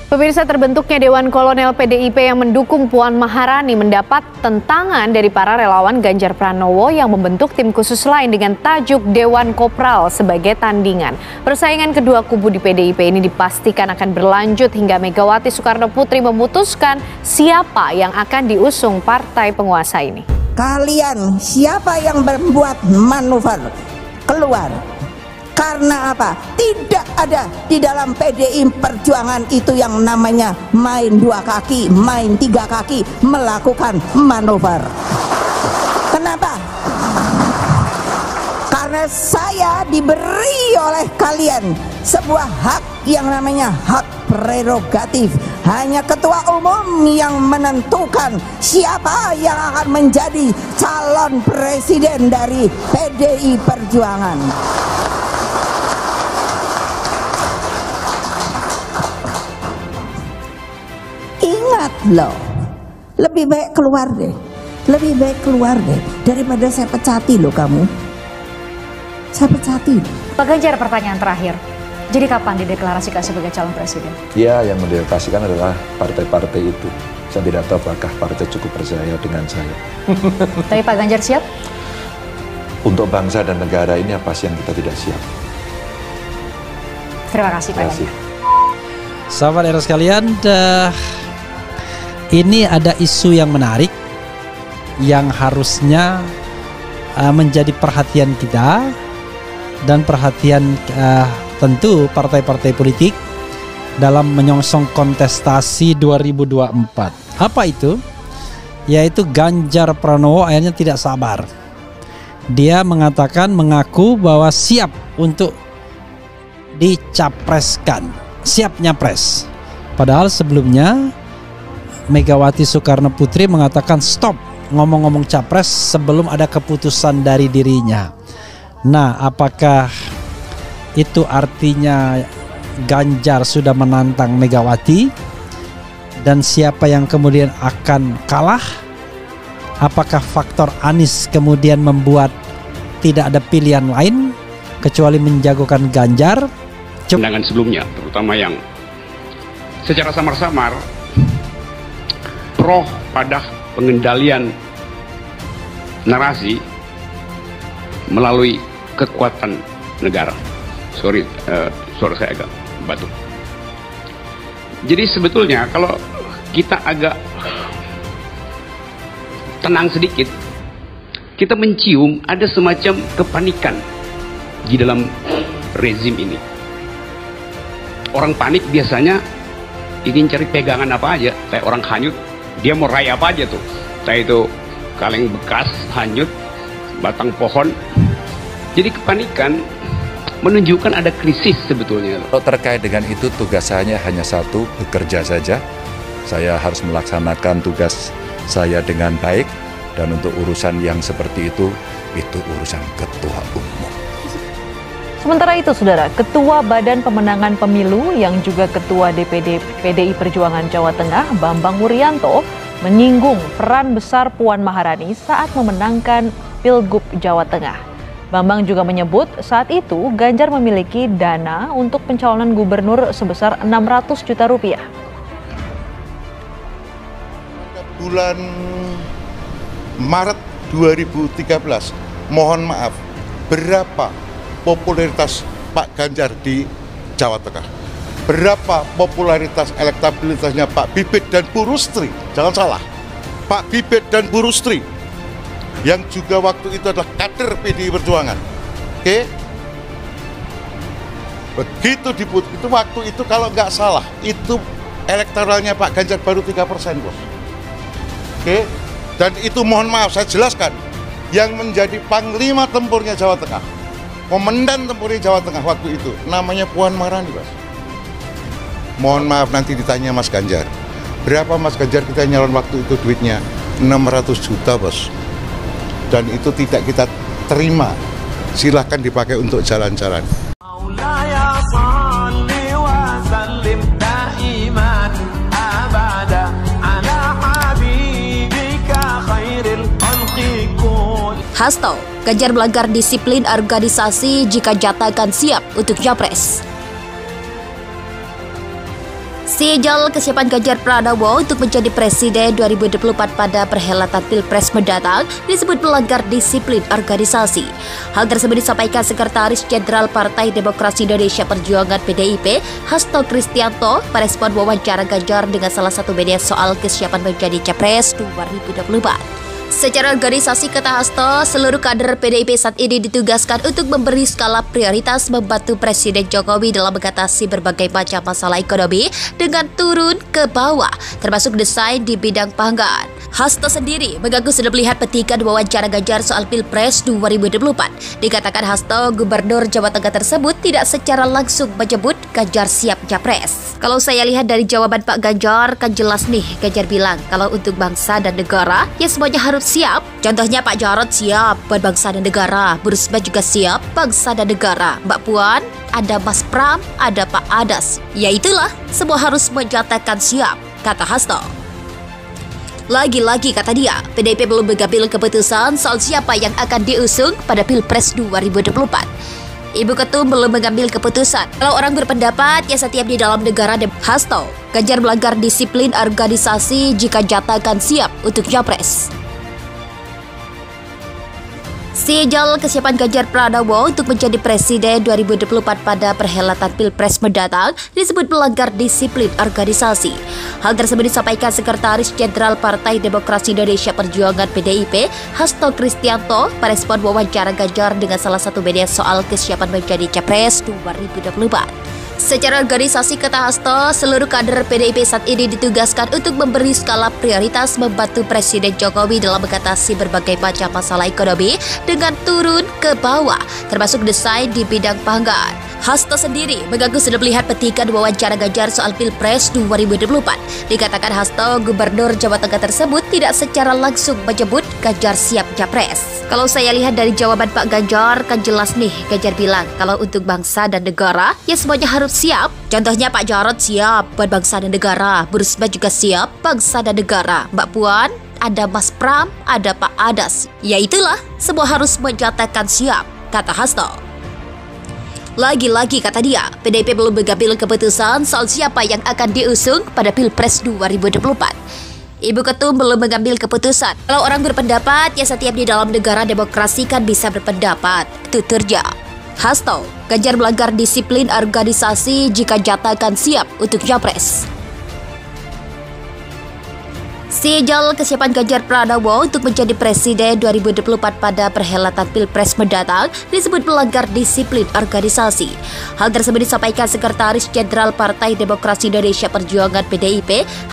Pemirsa, terbentuknya Dewan Kolonel PDIP yang mendukung Puan Maharani mendapat tentangan dari para relawan Ganjar Pranowo yang membentuk tim khusus lain dengan tajuk Dewan Kopral sebagai tandingan. Persaingan kedua kubu di PDIP ini dipastikan akan berlanjut hingga Megawati Soekarno Putri memutuskan siapa yang akan diusung partai penguasa ini. Kalian siapa yang membuat manuver keluar? Karena apa? Tidak ada di dalam PDI Perjuangan itu yang namanya main dua kaki, main tiga kaki, melakukan manuver. Kenapa? Karena saya diberi oleh kalian sebuah hak yang namanya hak prerogatif. Hanya ketua umum yang menentukan siapa yang akan menjadi calon presiden dari PDI Perjuangan. Ingat loh, lebih baik keluar deh, daripada saya pecati loh kamu. Saya pecati. Pak Ganjar, pertanyaan terakhir. Jadi kapan dideklarasikan sebagai calon presiden? Ya, yang mendeklarasikan adalah partai-partai itu. Saya tidak tahu apakah partai cukup percaya dengan saya. Tapi Pak Ganjar siap? Untuk bangsa dan negara ini apa sih yang kita tidak siap? Terima kasih Pak Ganjar. Sahabat era sekalian, ini ada isu yang menarik yang harusnya menjadi perhatian kita dan perhatian tentu partai-partai politik dalam menyongsong kontestasi 2024. Apa itu? Yaitu Ganjar Pranowo akhirnya tidak sabar. Dia mengaku bahwa siap untuk dicapreskan, siap nyapres. Padahal sebelumnya Megawati Soekarno Putri mengatakan stop ngomong-ngomong capres sebelum ada keputusan dari dirinya. Nah, apakah itu artinya Ganjar sudah menantang Megawati? Dan siapa yang kemudian akan kalah? Apakah faktor Anies kemudian membuat tidak ada pilihan lain kecuali menjagokan Ganjar? Pandangan sebelumnya, terutama yang secara samar-samar pro pada pengendalian narasi melalui kekuatan negara. Suara saya agak batuk. Jadi sebetulnya kalau kita agak tenang sedikit, kita mencium ada semacam kepanikan di dalam rezim ini. Orang panik biasanya ingin cari pegangan apa aja, kayak orang hanyut. Dia mau raih apa aja tuh, entah itu kaleng bekas, hanyut, batang pohon. Jadi kepanikan menunjukkan ada krisis sebetulnya. Kalau terkait dengan itu tugas saya hanya satu, bekerja saja. Saya harus melaksanakan tugas saya dengan baik. Dan untuk urusan yang seperti itu urusan ketua umum. Sementara itu, Saudara, Ketua Badan Pemenangan Pemilu yang juga Ketua DPD PDI Perjuangan Jawa Tengah, Bambang Wuryanto, menyinggung peran besar Puan Maharani saat memenangkan Pilgub Jawa Tengah. Bambang juga menyebut saat itu Ganjar memiliki dana untuk pencalonan gubernur sebesar 600 juta rupiah. Bulan Maret 2013, mohon maaf, berapa popularitas Pak Ganjar di Jawa Tengah? Berapa popularitas elektabilitasnya Pak Bibit dan Bu Rustri? Jangan salah, Pak Bibit dan Bu Rustri yang juga waktu itu adalah kader PDI Perjuangan. Oke? Begitu itu waktu itu kalau nggak salah, itu elektoralnya Pak Ganjar baru 3%, bos. Oke? Dan itu mohon maaf, saya jelaskan, yang menjadi panglima tempurnya Jawa Tengah, komandan tempurnya Jawa Tengah waktu itu, namanya Puan Maharani, bos. Mohon maaf, nanti ditanya Mas Ganjar. Berapa Mas Ganjar kita nyalon waktu itu duitnya? 600 juta, bos. Dan itu tidak kita terima. Silahkan dipakai untuk jalan-jalan. Hasto, Ganjar melanggar disiplin organisasi jika jatakan siap untuk capres. Sejal kesiapan Ganjar Pranowo untuk menjadi presiden 2024 pada perhelatan Pilpres mendatang disebut melanggar disiplin organisasi. Hal tersebut disampaikan Sekretaris Jenderal Partai Demokrasi Indonesia Perjuangan PDIP, Hasto Kristianto, pada respon wawancara Ganjar dengan salah satu media soal kesiapan menjadi Capres 2024. Secara organisasi, kata Hasto, seluruh kader PDIP saat ini ditugaskan untuk memberi skala prioritas membantu Presiden Jokowi dalam mengatasi berbagai macam masalah ekonomi dengan turun ke bawah, termasuk desain di bidang pangan. Hasto sendiri mengaku sudah melihat petikan wawancara Ganjar soal Pilpres 2024. Dikatakan Hasto, Gubernur Jawa Tengah tersebut tidak secara langsung menyebut Ganjar siap Capres. Kalau saya lihat dari jawaban Pak Ganjar, kan jelas nih, Ganjar bilang kalau untuk bangsa dan negara, ya semuanya harus siap. Contohnya Pak Jarod siap buat bangsa dan negara, Bu Risma juga siap bangsa dan negara, Mbak Puan, ada Mas Pram, ada Pak Adas. Ya itulah, semua harus menyatakan siap, kata Hasto. Lagi-lagi kata dia, PDIP belum mengambil keputusan soal siapa yang akan diusung pada Pilpres 2024. Ibu Ketum belum mengambil keputusan. Kalau orang berpendapat, ya setiap di dalam negara Hasto, Ganjar melanggar disiplin organisasi jika jatakan siap untuk Capres. Sejal kesiapan Ganjar Pranowo untuk menjadi presiden 2024 pada perhelatan Pilpres mendatang disebut melanggar disiplin organisasi. Hal tersebut disampaikan Sekretaris Jenderal Partai Demokrasi Indonesia Perjuangan PDIP, Hasto Kristianto, pada respon wawancara Ganjar dengan salah satu media soal kesiapan menjadi Capres 2024. Secara organisasi, kata Hasto, seluruh kader PDIP saat ini ditugaskan untuk memberi skala prioritas membantu Presiden Jokowi dalam mengatasi berbagai macam masalah ekonomi dengan turun ke bawah, termasuk desain di bidang pangan. Hasto sendiri mengaku sudah melihat petikan wawancara Ganjar soal Pilpres 2024. Dikatakan Hasto, Gubernur Jawa Tengah tersebut tidak secara langsung menyebut Ganjar siap Capres. Kalau saya lihat dari jawaban Pak Ganjar, kan jelas nih, Ganjar bilang kalau untuk bangsa dan negara, ya semuanya harus siap. Contohnya Pak Jarod siap buat bangsa dan negara, Bu Risma juga siap bangsa dan negara, Mbak Puan, ada Mas Pram, ada Pak Adas. Ya itulah, semua harus menyatakan siap, kata Hasto. Lagi-lagi kata dia, PDIP belum mengambil keputusan soal siapa yang akan diusung pada Pilpres 2024. Ibu Ketum belum mengambil keputusan. Kalau orang berpendapat, ya setiap di dalam negara demokrasi kan bisa berpendapat, tuturnya. Hasto, Ganjar melanggar disiplin organisasi jika jatakan siap untuk Capres. Sejal kesiapan Ganjar Pranowo untuk menjadi presiden 2024 pada perhelatan Pilpres mendatang disebut melanggar disiplin organisasi. Hal tersebut disampaikan Sekretaris Jenderal Partai Demokrasi Indonesia Perjuangan PDIP,